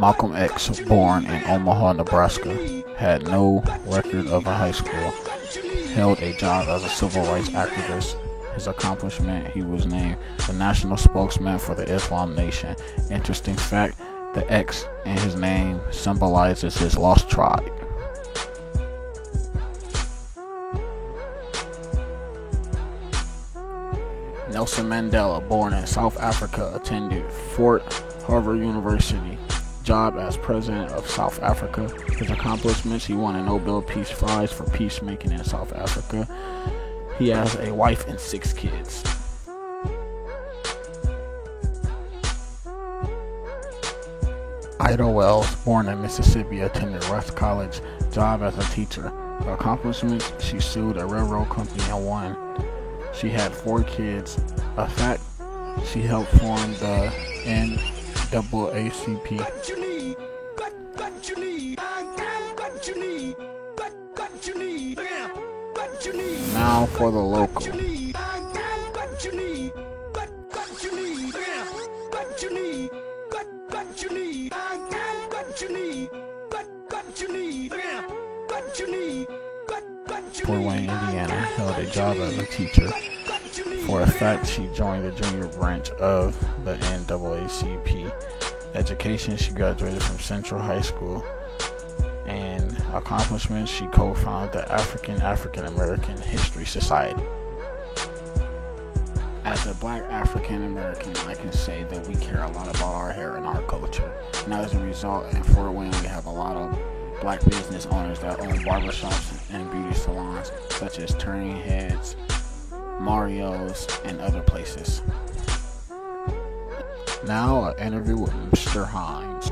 Malcolm X, born in Omaha, Nebraska, had no record of a high school, held a job as a civil rights activist. His accomplishment, he was named the national spokesman for the Islam Nation. Interesting fact, the X in his name symbolizes his lost tribe. Nelson Mandela, born in South Africa, attended Fort Harvard University. Job as president of South Africa. His accomplishments, he won a Nobel Peace Prize for peacemaking in South Africa. He has a wife and 6 kids. Ida Wells, born in Mississippi, attended West College. Job as a teacher. Her accomplishments, she sued a railroad company and won. She had 4 kids. A fact, she helped form the NAACP. Now for the local. Fort Wayne, Indiana, held a job as a teacher. For a fact, she joined the junior branch of the NAACP. Education, she graduated from Central High School. And accomplishments, she co-founded the African American History Society. As a black African American, I can say that we care a lot about our hair and our culture. And as a result, in Fort Wayne, we have a lot of black business owners that own barbershops and beauty salons, such as Turning Heads, Mario's, and other places. Now, an interview with Mr. Hines.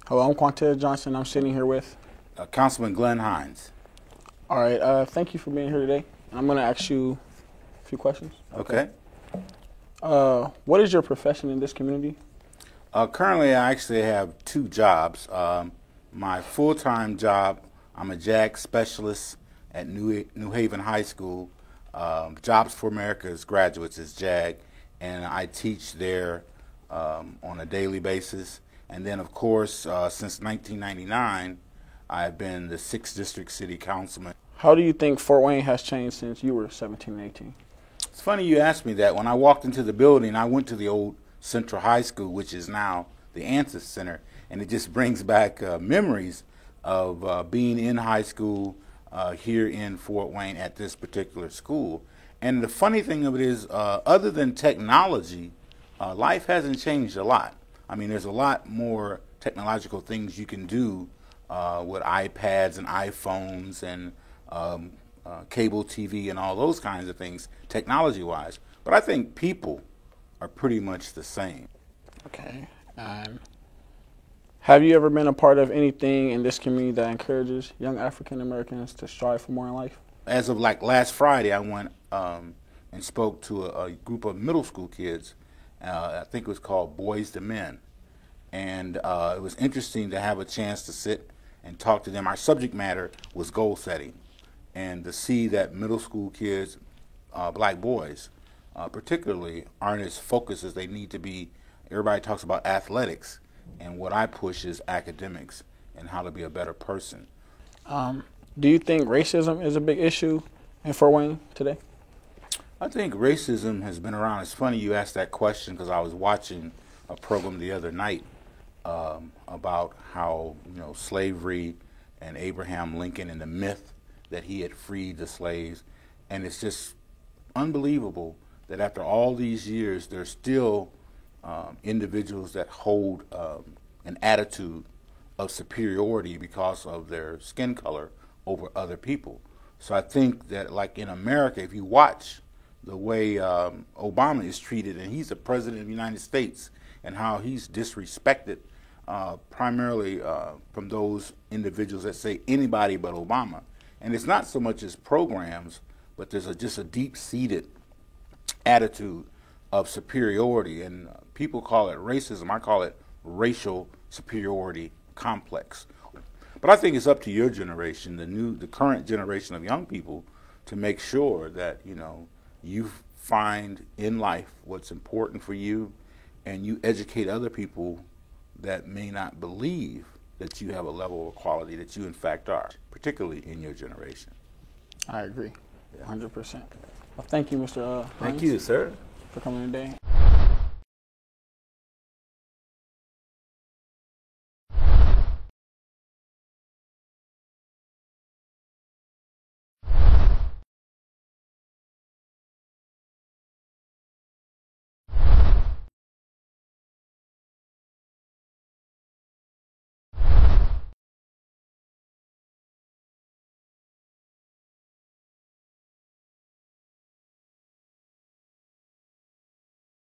Hello, I'm Quantez Johnson. I'm sitting here with Councilman Glenn Hines. All right, thank you for being here today. I'm going to ask you a few questions. Okay. What is your profession in this community? Currently, I actually have 2 jobs. My full-time job, I'm a JAG specialist at New Haven High School. Jobs for America's graduates is JAG, and I teach there on a daily basis. And then, of course, since 1999, I've been the 6th District City Councilman. How do you think Fort Wayne has changed since you were 17 and 18? It's funny you asked me that. When I walked into the building, I went to the old Central High School, which is now the Ansys Center, and it just brings back memories of being in high school here in Fort Wayne at this particular school. And the funny thing of it is, other than technology, life hasn't changed a lot. I mean, there's a lot more technological things you can do with iPads and iPhones and cable TV and all those kinds of things, technology-wise. But I think people are pretty much the same. Okay. Have you ever been a part of anything in this community that encourages young African Americans to strive for more in life? As of like last Friday, I went and spoke to a group of middle school kids. I think it was called Boys to Men. And it was interesting to have a chance to sit and talk to them. Our subject matter was goal setting. And to see that middle school kids, black boys, particularly, aren't as focused as they need to be. Everybody talks about athletics, and what I push is academics and how to be a better person. Do you think racism is a big issue in Fort Wayne today? I think racism has been around. It's funny you asked that question because I was watching a program the other night about how, slavery and Abraham Lincoln and the myth that he had freed the slaves. And it's just unbelievable that after all these years, there's still individuals that hold an attitude of superiority because of their skin color over other people. So I think that, like in America, if you watch the way Obama is treated, and he's the president of the United States, and how he's disrespected primarily from those individuals that say anybody but Obama. And it's not so much as programs, but there's just a deep-seated attitude of superiority. And people call it racism. I call it racial superiority complex. But I think it's up to your generation, the current generation of young people, to make sure that, you find in life what's important for you, and you educate other people that may not believe that you have a level of equality that you in fact are, particularly in your generation. I agree, 100%. Well, thank you, Mr. Thank Hines, you, sir. for coming today.